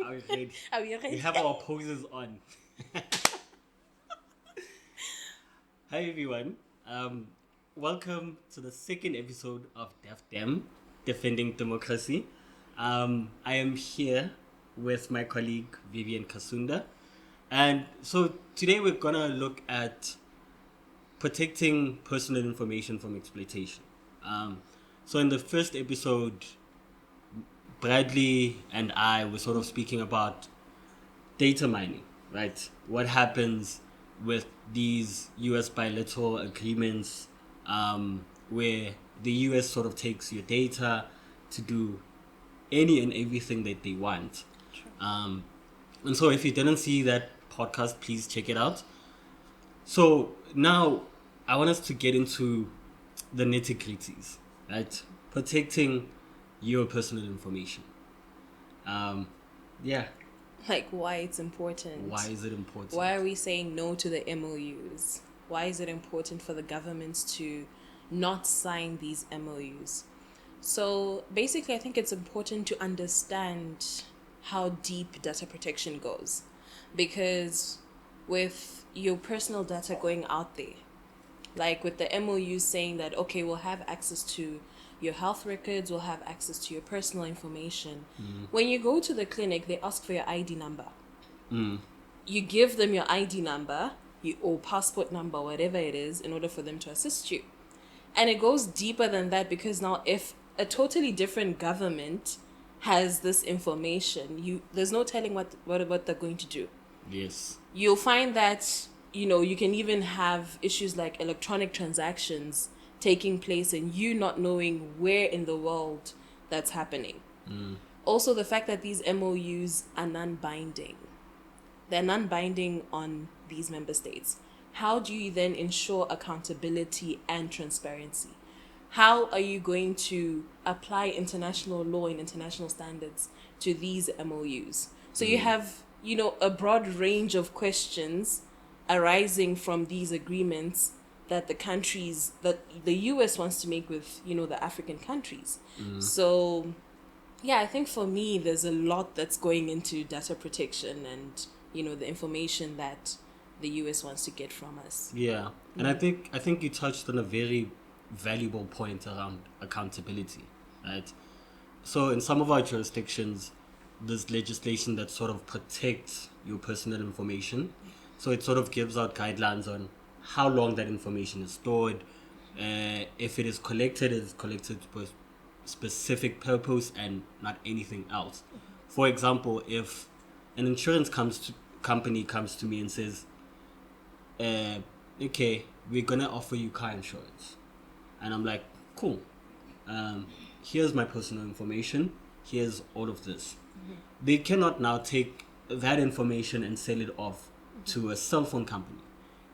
Are we ready? Are we We ready? have our poses on. Hi everyone. Um, Welcome to the second episode of Def Dem, Defending Democracy. I am here with my colleague Vivian Kasunda. And so today we're gonna look at protecting personal information from exploitation. So in the first episode, Bradley and I were sort of speaking about data mining, right? What happens with these US bilateral agreements where the US sort of takes your data to do any and everything that they want. Um, and so if you didn't see that podcast, please check it out. So now I want us to get into the nitty gritties, right? Protecting your personal information. Um, yeah, Like, why it's important? why is it important? Why are we saying no to the MOUs? Why is it important for the governments to not sign these MOUs? So basically, I think it's important to understand how deep data protection goes, because with your personal data going out there, like with the MOU saying that, okay, we'll have access to your health records, we'll have access to your personal information. When you go to the clinic, they ask for your ID number. You give them your ID number, or passport number, whatever it is, in order for them to assist you. And it goes deeper than that, because now if a totally different government has this information, there's no telling what they're going to do. Yes. You'll find that, you can even have issues like electronic transactions taking place and you not knowing where in the world that's happening. Also, the fact that these MOUs are non-binding. They're non-binding on these member states. How do you then ensure accountability and transparency? How are you going to apply international law and international standards to these MOUs? So you have, a broad range of questions arising from these agreements that the US wants to make with, the African countries. So yeah, I think for me, there's a lot that's going into data protection and, the information that the US wants to get from us. Yeah. And I think you touched on a very valuable point around accountability, right? So in some of our jurisdictions, there's legislation that sort of protects your personal information. So it sort of gives out guidelines on how long that information is stored. If it is collected, it's collected for a specific purpose and not anything else. For example, if an insurance company comes to me and says, okay, we're gonna offer you car insurance, and I'm like, cool. Here's my personal information. Here's all of this. They cannot now take that information and sell it off to a cell phone company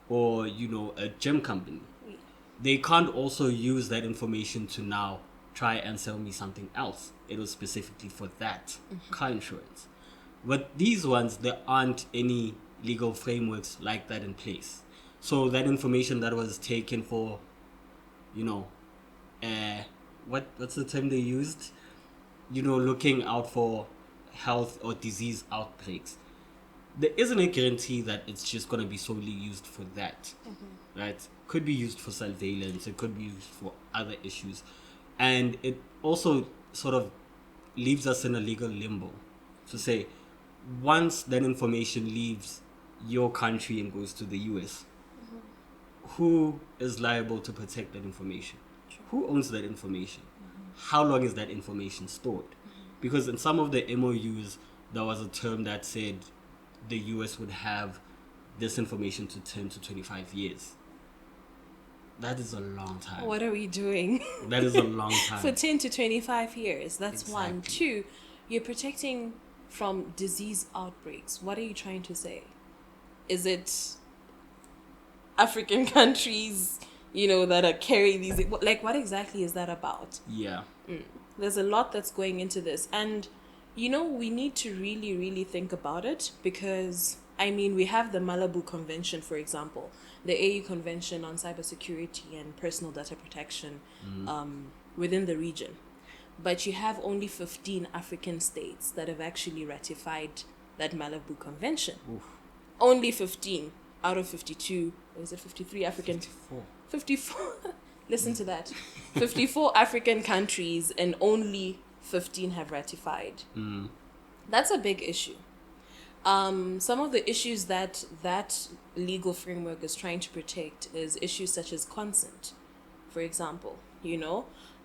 or a gym company. They can't also use that information to now try and sell me something else. It was specifically for that car insurance. But these ones, there aren't any legal frameworks like that in place. So that information that was taken for, what's the term they used? Looking out for health or disease outbreaks. There isn't a guarantee that it's just going to be solely used for that, right? Could be used for surveillance. It could be used for other issues. And it also sort of leaves us in a legal limbo. To say, once that information leaves your country and goes to the US, who is liable to protect that information? Who owns that information? How long is that information stored? Because in some of the MOUs, there was a term that said the US would have this information to 10 to 25 years. That is a long time. What are we doing? That is a long time. For 10 to 25 years. That's one. Exactly. Two, you're protecting from disease outbreaks. What are you trying to say? Is it African countries, that are carrying these? Like, what exactly is that about? Yeah. There's a lot that's going into this. And, we need to really, really think about it, because, we have the Malibu Convention, for example, the AU Convention on Cybersecurity and Personal Data Protection within the region. but you have only 15 African states that have actually ratified that Malibu Convention. Oof. Only 15 out of 52, or is it 53 African? 54. 54. Listen to that. 54 African countries and only 15 have ratified. That's a big issue. Some of the issues that legal framework is trying to protect is issues such as consent, for example,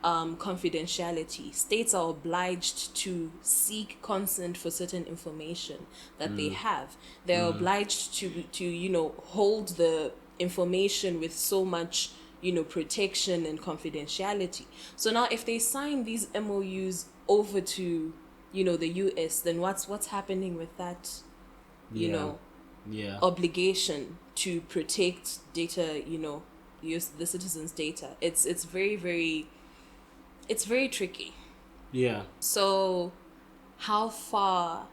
confidentiality. States are obliged to seek consent for certain information that they have. They're obliged to hold the information with so much, protection and confidentiality. So now if they sign these MOUs over to, the US, then what's happening with that, obligation to protect data, the citizens' data? It's very, very, it's very tricky. Yeah. So how far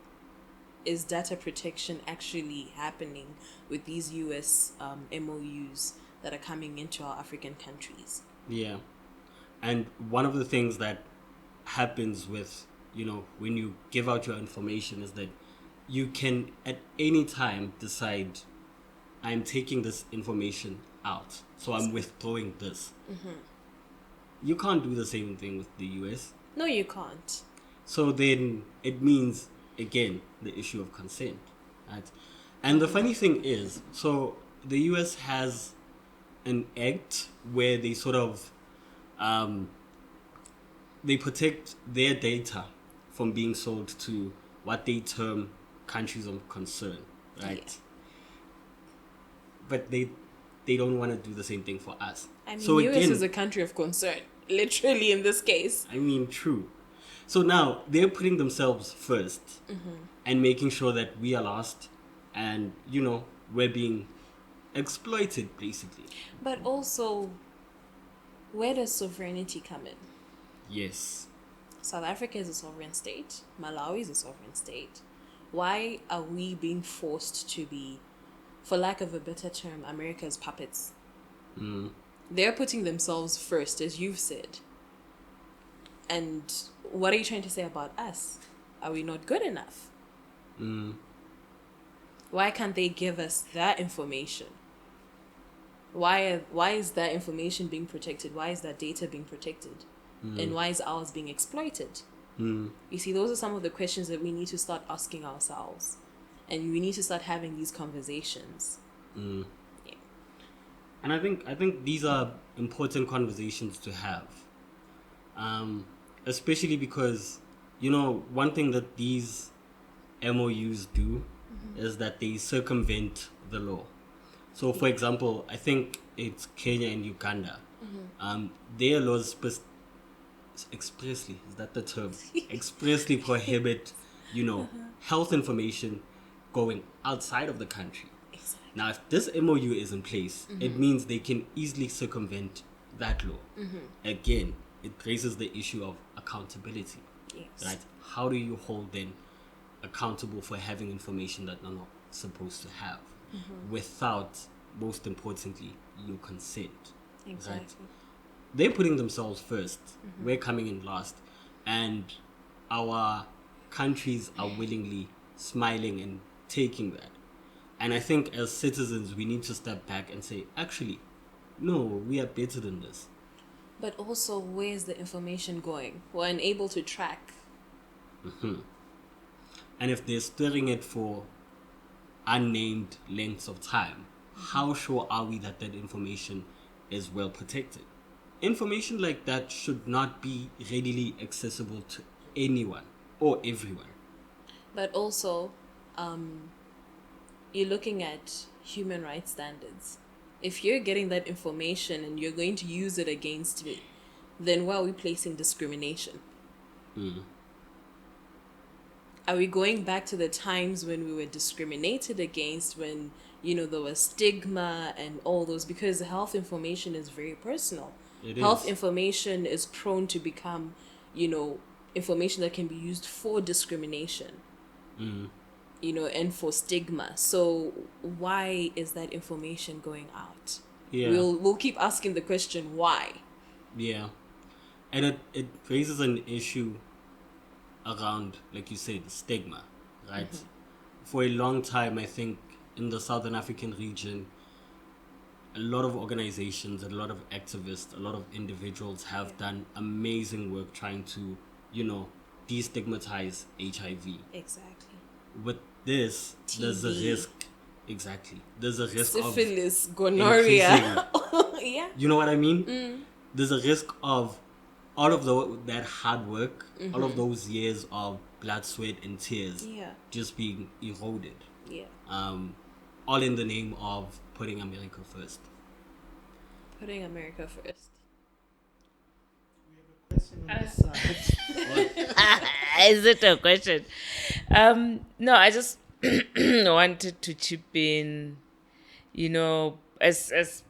is data protection actually happening with these US MOUs that are coming into our African countries? Yeah. And one of the things that happens with, when you give out your information is that you can at any time decide, I'm taking this information out, so I'm withdrawing this. You can't do the same thing with the US. No, you can't. So then it means, again, the issue of consent, right? And the funny thing is, so the US has an act where they sort of, they protect their data from being sold to what they term countries of concern, right? Yeah. But they don't want to do the same thing for us. I mean, so US again, is a country of concern, literally in this case. I mean, true. So now they're putting themselves first and making sure that we are lost and, we're being exploited, basically. But also, where does sovereignty come in? Yes. South Africa is a sovereign state. Malawi is a sovereign state. Why are we being forced to be, for lack of a better term, America's puppets? They're putting themselves first, as you've said. And what are you trying to say about us? Are we not good enough? Why can't they give us that information? Why is that information being protected? Why is that data being protected? And why is ours being exploited? You see, those are some of the questions that we need to start asking ourselves. And we need to start having these conversations. Yeah. And I think these are important conversations to have. Especially because, one thing that these MOUs do is that they circumvent the law. So, for example, I think it's Kenya and Uganda. Their laws expressly, is that the term? Expressly prohibit, health information going outside of the country. Exactly. Now, if this MOU is in place, it means they can easily circumvent that law. Again, it raises the issue of accountability. Yes. Right? How do you hold them accountable for having information that they're not supposed to have without, most importantly, your consent? Exactly. Right? They're putting themselves first. We're coming in last. And our countries are willingly smiling and taking that. And I think as citizens, we need to step back and say, actually, no, we are better than this. But also, where is the information going? We're unable to track. And if they're storing it for unnamed lengths of time, how sure are we that that information is well protected? Information like that should not be readily accessible to anyone or everyone. But also, you're looking at human rights standards. If you're getting that information and you're going to use it against me, then why are we placing discrimination? Are we going back to the times when we were discriminated against, when, there was stigma and all those? Because health information is very personal. Health information is prone to become, information that can be used for discrimination. And for stigma. So why is that information going out? Yeah. We'll keep asking the question why. Yeah. And it raises an issue around, like you said, stigma, right? For a long time, I think in the Southern African region, a lot of organizations, a lot of activists, a lot of individuals have done amazing work trying to, destigmatize HIV. Exactly. With this, there's a TB. risk. Exactly. There's a risk Syphilis, of gonorrhea. increasing. Yeah. You know what I mean? There's a risk of all of that hard work, all of those years of blood, sweat, and tears Yeah. just being eroded. Yeah. All in the name of putting America first. Putting America first. We have a question on the side. Is it a question? No, I just wanted to chip in, as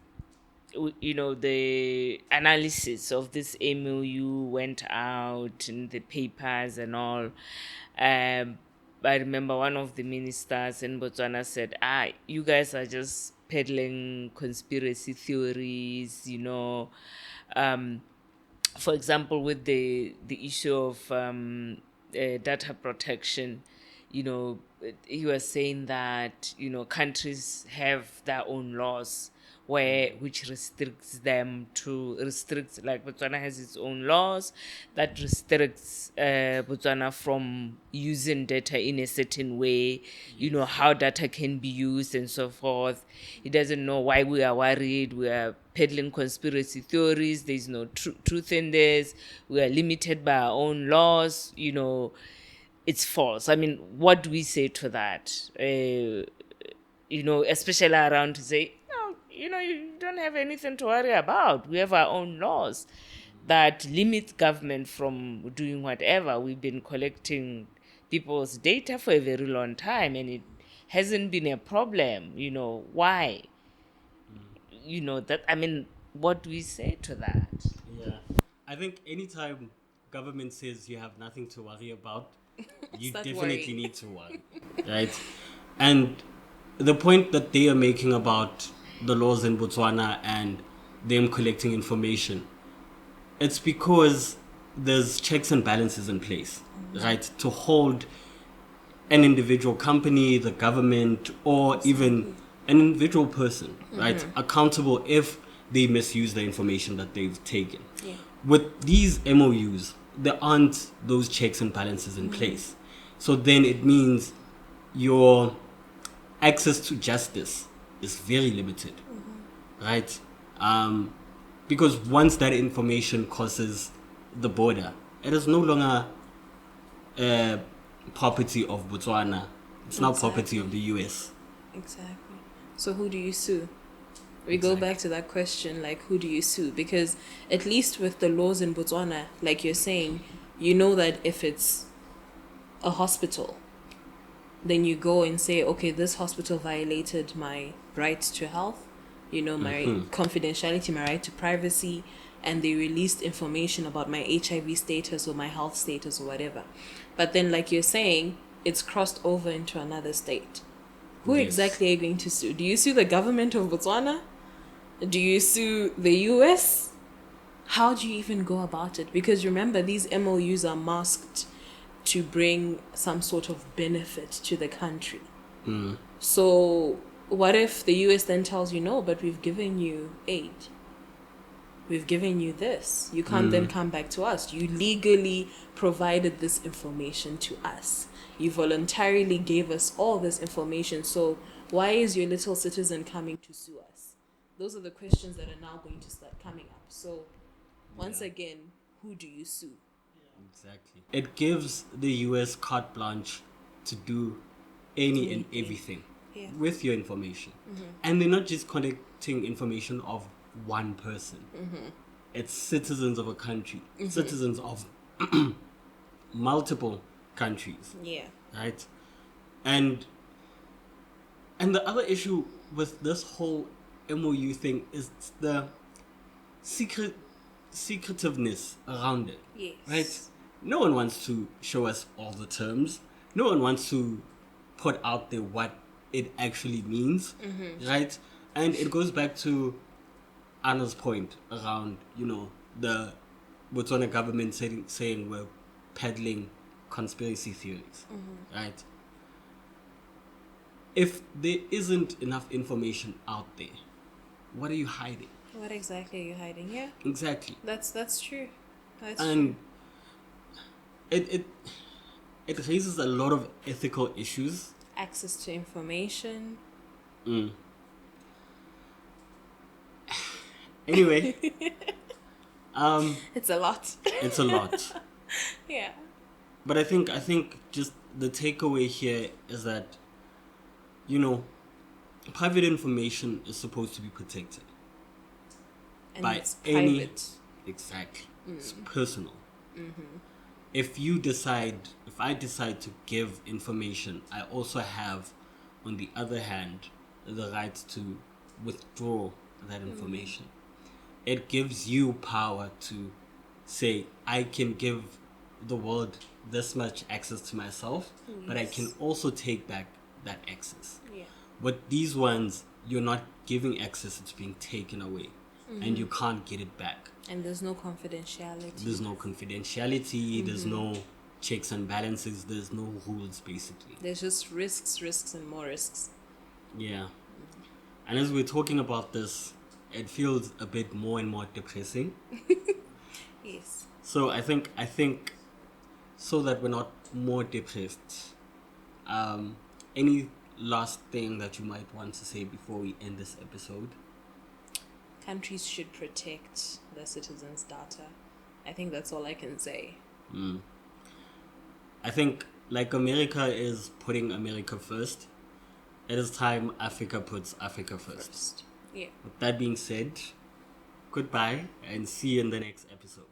the analysis of this MOU went out in the papers and all. I remember one of the ministers in Botswana said, you guys are just peddling conspiracy theories, for example, with the issue of data protection, he was saying that countries have their own laws which restricts like Botswana has its own laws that restricts Botswana from using data in a certain way, how data can be used and so forth. He doesn't know why we are worried. We are peddling conspiracy theories. There's no truth in this. We are limited by our own laws. It's false. I mean, what do we say to that? Especially around to say, you don't have anything to worry about. We have our own laws that limit government from doing whatever. We've been collecting people's data for a very long time, and it hasn't been a problem. Why? What do we say to that? Yeah. I think anytime government says you have nothing to worry about, you Start definitely worrying. need to worry. Right? And the point that they are making about the laws in Botswana and them collecting information, it's because there's checks and balances in place, right? To hold an individual company, the government, or even an individual person, right, accountable if they misuse the information that they've taken. Yeah. With these MOUs, there aren't those checks and balances in place. So then it means your access to justice is very limited, right? Because once that information crosses the border, it is no longer property of Botswana. It's now property of the US. Exactly. So who do you sue? We go back to that question, like, who do you sue? Because at least with the laws in Botswana, like you're saying, you know that if it's a hospital, then you go and say, okay, this hospital violated my right to health, my confidentiality, my right to privacy, and they released information about my HIV status or my health status or whatever. But then, like you're saying, it's crossed over into another state. Who Yes. exactly are you going to sue? Do you sue the government of Botswana? Do you sue the US? How do you even go about it? Because remember, these MOUs are masked to bring some sort of benefit to the country. So what if the US then tells you, no, but we've given you aid? We've given you this. You can't then come back to us. You legally provided this information to us. You voluntarily gave us all this information. So why is your little citizen coming to sue us? Those are the questions that are now going to start coming up. So once again, who do you sue? Exactly. It gives the US carte blanche to do any and everything with your information. And they're not just collecting information of one person. It's citizens of a country, citizens of multiple countries. Yeah. Right? And the other issue with this whole MOU thing is the secretiveness around it. Yes. Right? No one wants to show us all the terms. No one wants to put out there what it actually means. Right? And it goes back to Anna's point around, the Botswana government saying we're peddling conspiracy theories, right? If there isn't enough information out there, what are you hiding? What exactly are you hiding? Yeah, Exactly. that's true. That's And true. it raises a lot of ethical issues. Access to information. Anyway, It's a lot. it's a lot. Yeah. But I think just the takeaway here is that, you know, private information is supposed to be protected. And By it's any- private. Exactly. It's personal. If I decide to give information, I also have, on the other hand, the right to withdraw that information. It gives you power to say, I can give the world this much access to myself, but I can Yes. also take back that access. Yeah. But these ones, you're not giving access, it's being taken away. And you can't get it back. And there's no confidentiality. There's no confidentiality, there's no checks and balances, there's no rules, basically. There's just risks, and more risks. Yeah. And as we're talking about this, it feels a bit more and more depressing. Yes. So I think so that we're not more depressed, any last thing that you might want to say before we end this episode? Countries should protect their citizens' data. I think that's all I can say. I think, like America is putting America first, it is time Africa puts Africa first. Yeah. With that being said, goodbye and see you in the next episode.